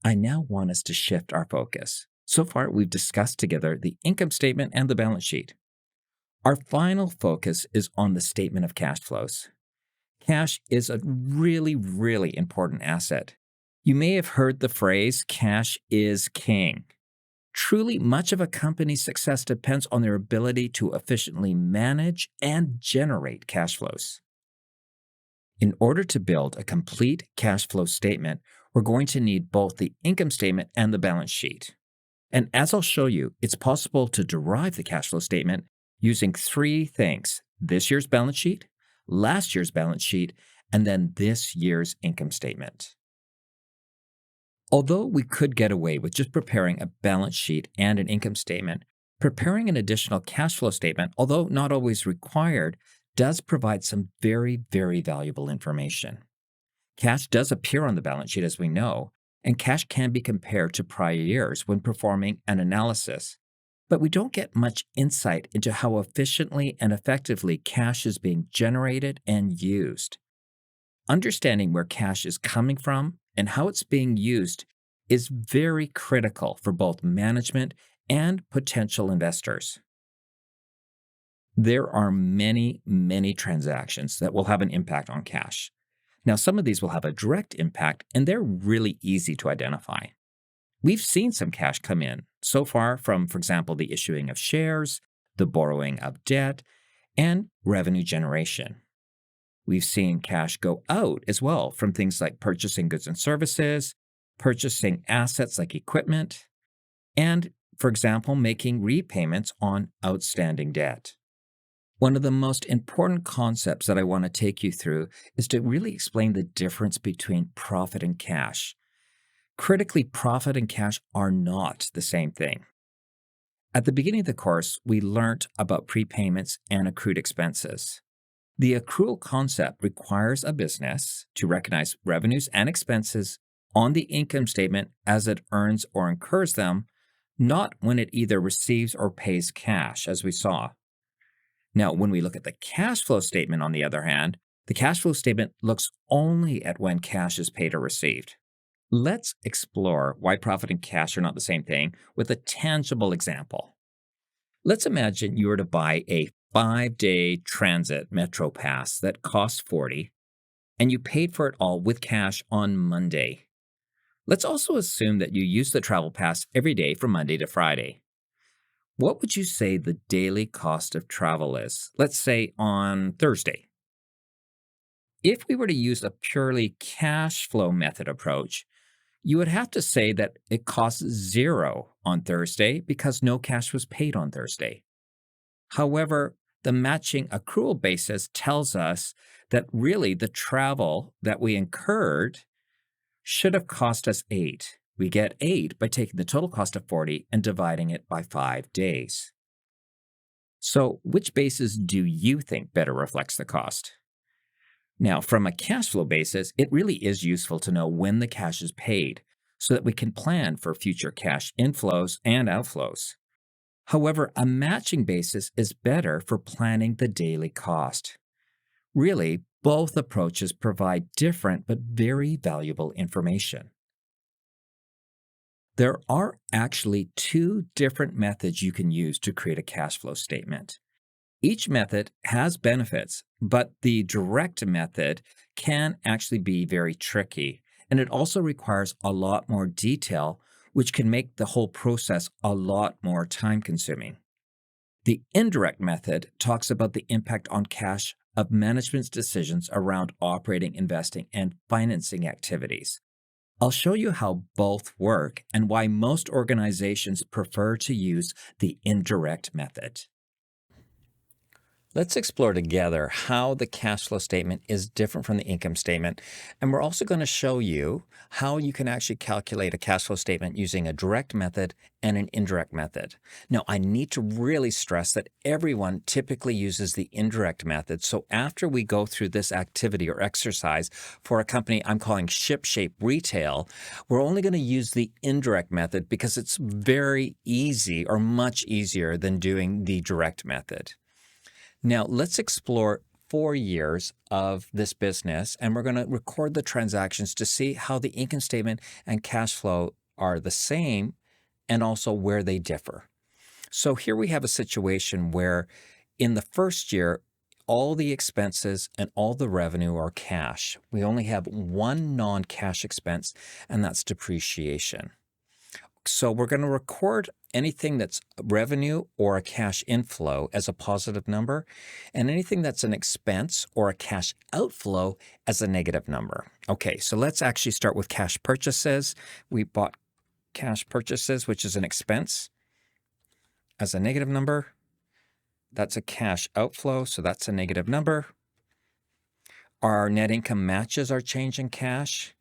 I now want us to shift our focus. So far, we've discussed together the income statement and the balance sheet. Our final focus is on the statement of cash flows. Cash is a really, really important asset. You may have heard the phrase, cash is king. Truly, much of a company's success depends on their ability to efficiently manage and generate cash flows. In order to build a complete cash flow statement, we're going to need both the income statement and the balance sheet. And as I'll show you, it's possible to derive the cash flow statement using three things: this year's balance sheet, last year's balance sheet, and then this year's income statement. Although we could get away with just preparing a balance sheet and an income statement, preparing an additional cash flow statement, although not always required, does provide some very, very valuable information. Cash does appear on the balance sheet, as we know, and cash can be compared to prior years when performing an analysis. But we don't get much insight into how efficiently and effectively cash is being generated and used. Understanding where cash is coming from and how it's being used is very critical for both management and potential investors. There are many, many transactions that will have an impact on cash. Now, some of these will have a direct impact, and they're really easy to identify. We've seen some cash come in so far from, for example, the issuing of shares, the borrowing of debt, and revenue generation. We've seen cash go out as well from things like purchasing goods and services, purchasing assets like equipment, and, for example, making repayments on outstanding debt. One of the most important concepts that I want to take you through is to really explain the difference between profit and cash. Critically, profit and cash are not the same thing. At the beginning of the course, we learned about prepayments and accrued expenses. The accrual concept requires a business to recognize revenues and expenses on the income statement as it earns or incurs them, not when it either receives or pays cash, as we saw. Now, when we look at the cash flow statement, on the other hand, the cash flow statement looks only at when cash is paid or received. Let's explore why profit and cash are not the same thing with a tangible example. Let's imagine you were to buy a 5-day transit metro pass that costs $40, and you paid for it all with cash on Monday. Let's also assume that you use the travel pass every day from Monday to Friday. What would you say the daily cost of travel is? Let's say on Thursday. If we were to use a purely cash flow method approach, you would have to say that it costs $0 on Thursday because no cash was paid on Thursday. However, the matching accrual basis tells us that really the travel that we incurred should have cost us $8. We get 8 by taking the total cost of 40 and dividing it by 5 days. So, which basis do you think better reflects the cost? Now, from a cash flow basis, it really is useful to know when the cash is paid so that we can plan for future cash inflows and outflows. However, a matching basis is better for planning the daily cost. Really, both approaches provide different but very valuable information. There are actually two different methods you can use to create a cash flow statement. Each method has benefits, but the direct method can actually be very tricky, and it also requires a lot more detail, which can make the whole process a lot more time-consuming. The indirect method talks about the impact on cash of management's decisions around operating, investing, and financing activities. I'll show you how both work and why most organizations prefer to use the indirect method. Let's explore together how the cash flow statement is different from the income statement. And we're also going to show you how you can actually calculate a cash flow statement using a direct method and an indirect method. Now, I need to really stress that everyone typically uses the indirect method. So after we go through this activity or exercise for a company I'm calling ShipShape Retail, we're only going to use the indirect method because it's very easy or much easier than doing the direct method. Now, let's explore 4 years of this business, and we're going to record the transactions to see how the income statement and cash flow are the same and also where they differ. So here we have a situation where in the first year, all the expenses and all the revenue are cash. We only have one non-cash expense, and that's depreciation. So we're going to record anything that's revenue or a cash inflow as a positive number, and anything that's an expense or a cash outflow as a negative number. Okay, so let's actually start with cash purchases. We bought cash purchases, which is an expense, as a negative number. That's a cash outflow, so that's a negative number. Our net income matches our change in cash.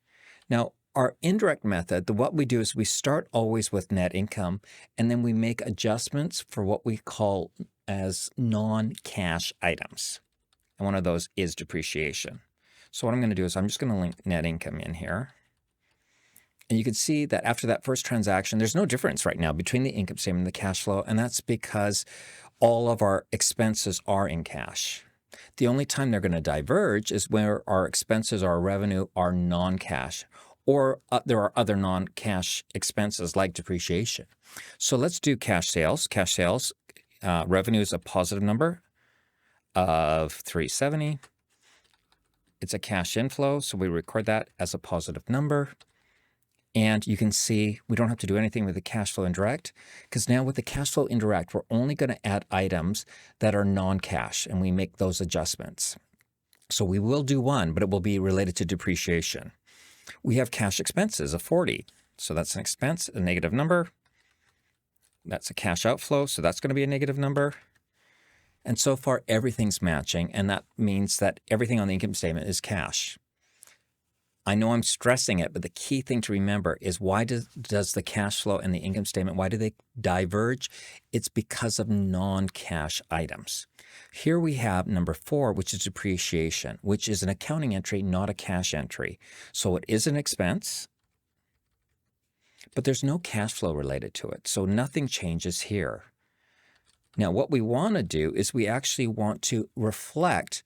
Now, our indirect method, what we do is we start always with net income, and then we make adjustments for what we call as non-cash items. And one of those is depreciation. So what I'm going to do is I'm just going to link net income in here. And you can see that after that first transaction, there's no difference right now between the income statement and the cash flow, and that's because all of our expenses are in cash. The only time they're going to diverge is where our expenses or our revenue are non-cash, or there are other non-cash expenses like depreciation. So let's do cash sales. Cash sales revenue is a positive number of 370. It's a cash inflow, so we record that as a positive number. And you can see we don't have to do anything with the cash flow indirect, because now with the cash flow indirect, we're only going to add items that are non-cash, and we make those adjustments. So we will do one, but it will be related to depreciation. We have cash expenses of 40. So that's an expense, a negative number. That's a cash outflow, so that's going to be a negative number. And so far, everything's matching, and that means that everything on the income statement is cash. I know I'm stressing it, but the key thing to remember is why does the cash flow and the income statement, why do they diverge? It's because of non-cash items. Here we have number 4, which is depreciation, which is an accounting entry, not a cash entry. So it is an expense, but there's no cash flow related to it. So nothing changes here. Now, what we want to do is we actually want to reflect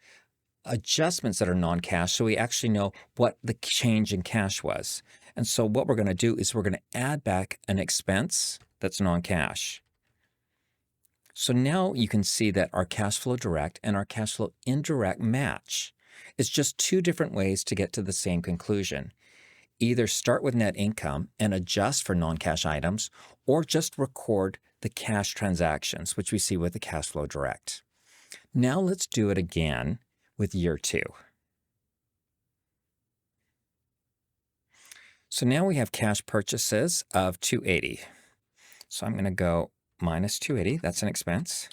adjustments that are non-cash, so we actually know what the change in cash was. And so what we're going to do is we're going to add back an expense that's non-cash. So now you can see that our cash flow direct and our cash flow indirect match. It's just two different ways to get to the same conclusion. Either start with net income and adjust for non-cash items, or just record the cash transactions, which we see with the cash flow direct. Now let's do it again with year 2. So now we have cash purchases of 280. So I'm going to go minus 280. That's an expense.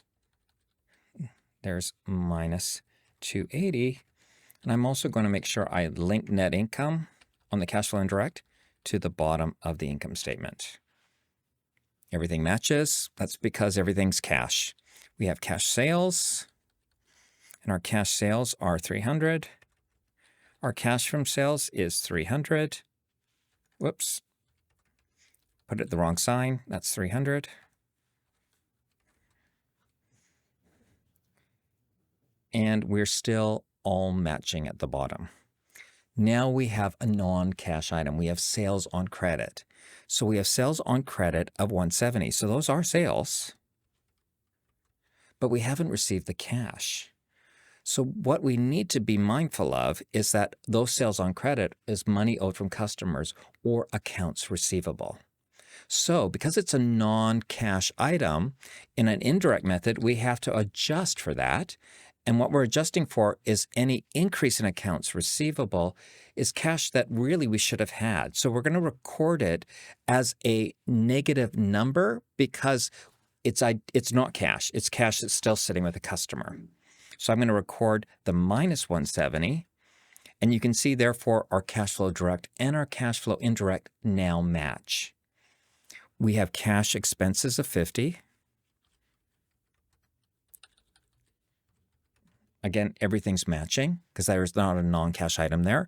There's minus 280. And I'm also going to make sure I link net income on the cash flow indirect to the bottom of the income statement. Everything matches. That's because everything's cash. We have cash sales, and our cash sales are 300. Our cash from sales is 300. Whoops. Put it the wrong sign. That's 300. And we're still all matching at the bottom. Now we have a non-cash item. We have sales on credit. So we have sales on credit of 170. So those are sales, but we haven't received the cash. So what we need to be mindful of is that those sales on credit is money owed from customers or accounts receivable. So because it's a non-cash item, in an indirect method, we have to adjust for that. And what we're adjusting for is any increase in accounts receivable is cash that really we should have had. So we're going to record it as a negative number because it's not cash. It's cash that's still sitting with the customer. So I'm going to record the minus 170. And you can see, therefore, our cash flow direct and our cash flow indirect now match. We have cash expenses of 50. Again, everything's matching because there's not a non-cash item there.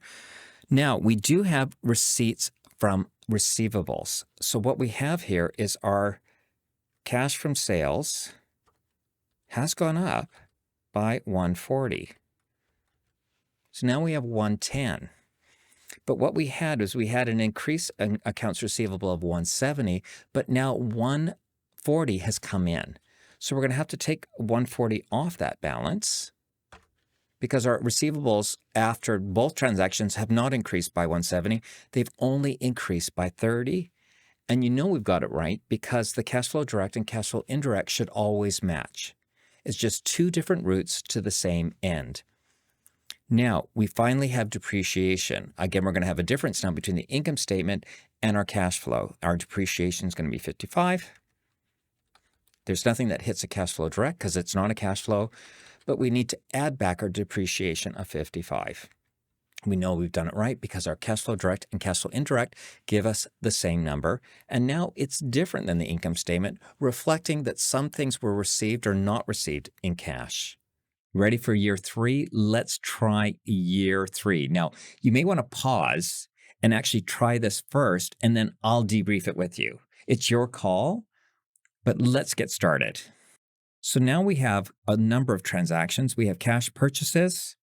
Now, we do have receipts from receivables. So what we have here is our cash from sales has gone up by 140. So now we have 110. But what we had was we had an increase in accounts receivable of 170, but now 140 has come in. So we're going to have to take 140 off that balance because our receivables after both transactions have not increased by 170. They've only increased by 30. And you know we've got it right because the cash flow direct and cash flow indirect should always match. It's just two different routes to the same end. Now, we finally have depreciation. Again, we're going to have a difference now between the income statement and our cash flow. Our depreciation is going to be 55. There's nothing that hits a cash flow direct because it's not a cash flow, but we need to add back our depreciation of 55. We know we've done it right because our cash flow direct and cash flow indirect give us the same number. And now it's different than the income statement, reflecting that some things were received or not received in cash. Ready for year 3? Let's try year 3. Now, you may want to pause and actually try this first, and then I'll debrief it with you. It's your call, but let's get started. So now we have a number of transactions. We have cash purchases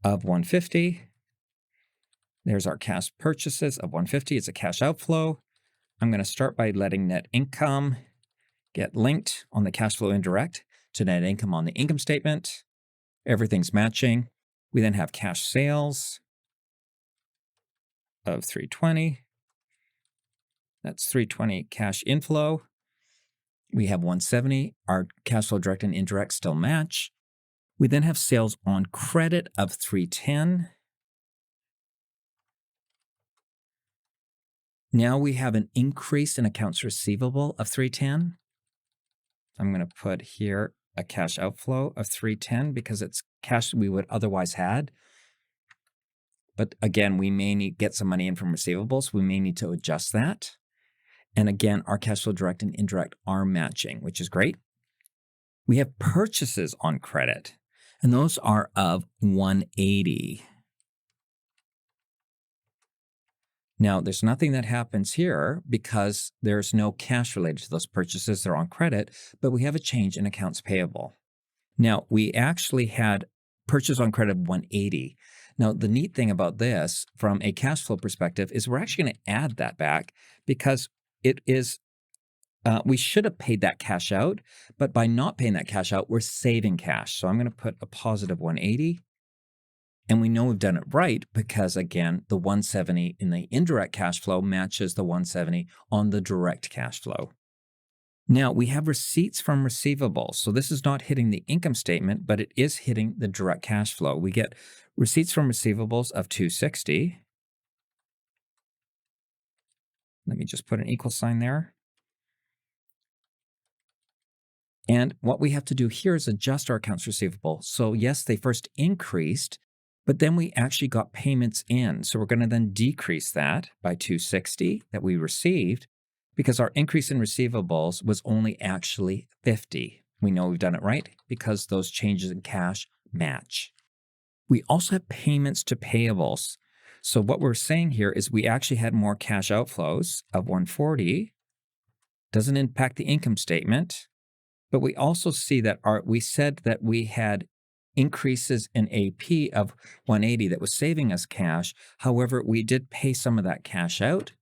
of 150. There's our cash purchases of 150. It's a cash outflow. I'm going to start by letting net income get linked on the cash flow indirect to net income on the income statement. Everything's matching. We then have cash sales of 320. That's 320 cash inflow. We have 170. Our cash flow direct and indirect still match. We then have sales on credit of 310. Now we have an increase in accounts receivable of 310. I'm going to put here a cash outflow of 310 because it's cash we would otherwise had. But again, we may need get some money in from receivables. We may need to adjust that. And again, our cash flow direct and indirect are matching, which is great. We have purchases on credit, and those are of 180. Now, there's nothing that happens here because there's no cash related to those purchases. They're on credit, but we have a change in accounts payable. Now, we actually had purchase on credit of 180. Now, the neat thing about this from a cash flow perspective is we're actually going to add that back because it is, we should have paid that cash out, but by not paying that cash out, we're saving cash. So I'm going to put a positive 180. And we know we've done it right because, again, the 170 in the indirect cash flow matches the 170 on the direct cash flow. Now, we have receipts from receivables. So this is not hitting the income statement, but it is hitting the direct cash flow. We get receipts from receivables of 260. Let me just put an equal sign there. And what we have to do here is adjust our accounts receivable. So yes, they first increased, but then we actually got payments in. So we're going to then decrease that by 260 that we received because our increase in receivables was only actually 50. We know we've done it right because those changes in cash match. We also have payments to payables. So what we're saying here is we actually had more cash outflows of 140. Doesn't impact the income statement, but we also see that we said that we had increases in AP of 180 that was saving us cash. However, we did pay some of that cash out.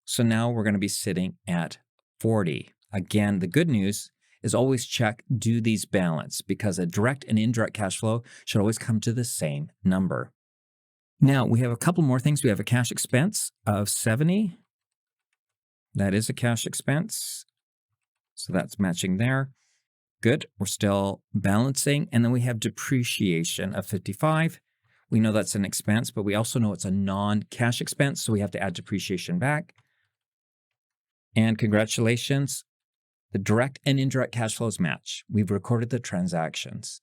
So now we're going to be sitting at 40. Again, the good news is always check, do these balance? Because a direct and indirect cash flow should always come to the same number. Now, we have a couple more things. We have a cash expense of 70. That is a cash expense. So that's matching there. Good. We're still balancing. And then we have depreciation of 55. We know that's an expense, but we also know it's a non-cash expense, so we have to add depreciation back. And congratulations, the direct and indirect cash flows match. We've recorded the transactions.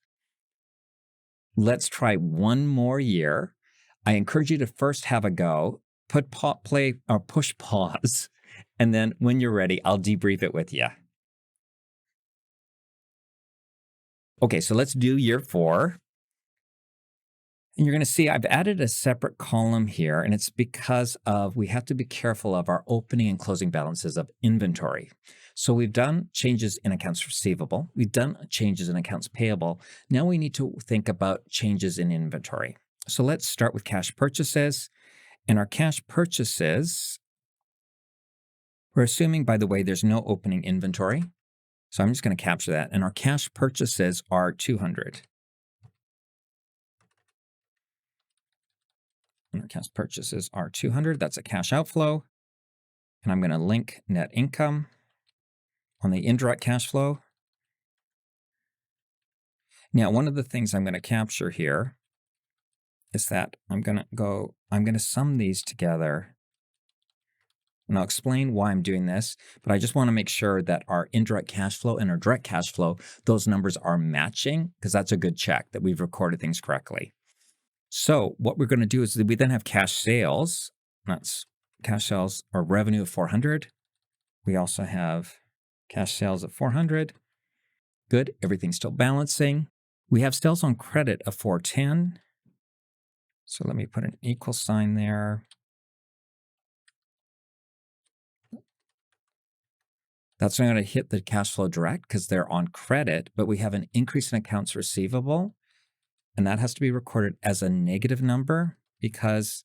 Let's try one more year. I encourage you to first have a go, push pause, and then when you're ready, I'll debrief it with you. Okay, so let's do year 4. And you're going to see I've added a separate column here, and it's because we have to be careful of our opening and closing balances of inventory. So we've done changes in accounts receivable. We've done changes in accounts payable. Now we need to think about changes in inventory. So let's start with cash purchases. And our cash purchases, we're assuming, by the way, there's no opening inventory. So I'm just going to capture that. And our cash purchases are 200. And our cash purchases are 200. That's a cash outflow. And I'm going to link net income on the indirect cash flow. Now, one of the things I'm going to capture here is that I'm going to sum these together. And I'll explain why I'm doing this, but I just want to make sure that our indirect cash flow and our direct cash flow, those numbers are matching, because that's a good check that we've recorded things correctly. So what we're going to do is we then have cash sales. That's cash sales or revenue of 400. We also have cash sales of 400. Good. Everything's still balancing. We have sales on credit of 410. So let me put an equal sign there. That's not going to hit the cash flow direct because they're on credit, but we have an increase in accounts receivable. And that has to be recorded as a negative number because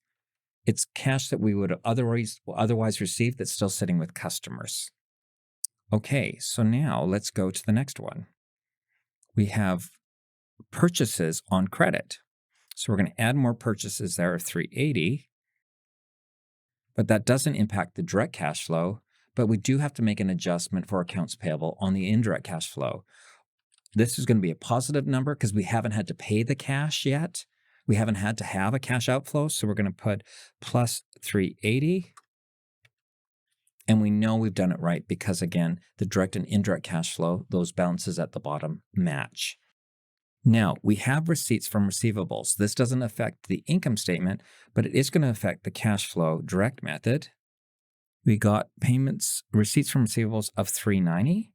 it's cash that we would have otherwise receive that's still sitting with customers. Okay, so now let's go to the next one. We have purchases on credit. So we're going to add more purchases there of 380, but that doesn't impact the direct cash flow, but we do have to make an adjustment for accounts payable on the indirect cash flow. This is going to be a positive number because we haven't had to pay the cash yet. We haven't had to have a cash outflow, so we're going to put plus 380. And we know we've done it right because, again, the direct and indirect cash flow, those balances at the bottom match. Now, we have receipts from receivables. This doesn't affect the income statement, but it is going to affect the cash flow direct method. We got receipts from receivables of 390.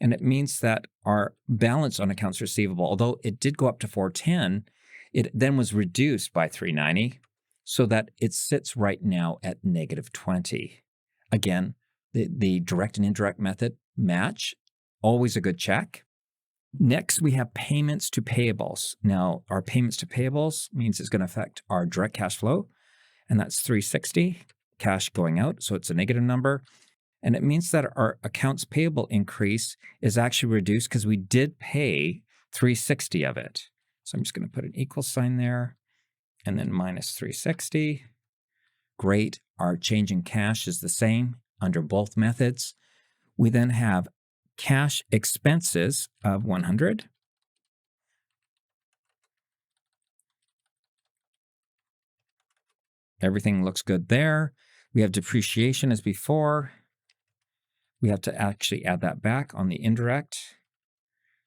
And it means that our balance on accounts receivable, although it did go up to 410, it then was reduced by 390 so that it sits right now at negative 20. Again, the direct and indirect method match, always a good check. Next, we have payments to payables. Now, our payments to payables means it's going to affect our direct cash flow, and that's 360, cash going out, so it's a negative number. And it means that our accounts payable increase is actually reduced because we did pay 360 of it. So I'm just going to put an equal sign there and then minus 360. Great. Our change in cash is the same under both methods. We then have cash expenses of 100. Everything looks good there. We have depreciation as before. We have to actually add that back on the indirect.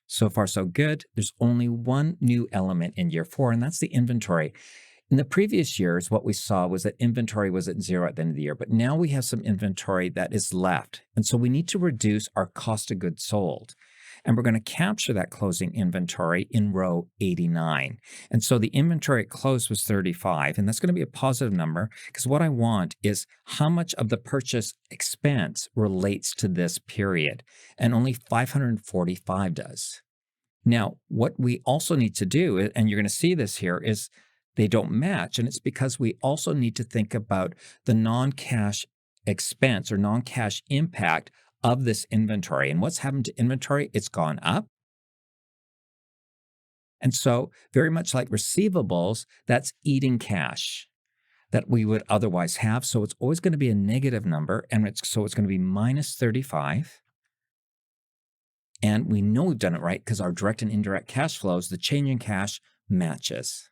So far, so good. There's only one new element in year 4, and that's the inventory. In the previous years, what we saw was that inventory was at 0 at the end of the year, but now we have some inventory that is left. And so we need to reduce our cost of goods sold. And we're going to capture that closing inventory in row 89. And so the inventory at close was 35, and that's going to be a positive number because what I want is how much of the purchase expense relates to this period, and only 545 does. Now, what we also need to do, and you're going to see this here, is they don't match. And it's because we also need to think about the non-cash expense or non-cash impact of this inventory. And what's happened to inventory? It's gone up. And so very much like receivables, that's eating cash that we would otherwise have. So it's always going to be a negative number. And so it's going to be minus 35. And we know we've done it right because our direct and indirect cash flows, the change in cash matches.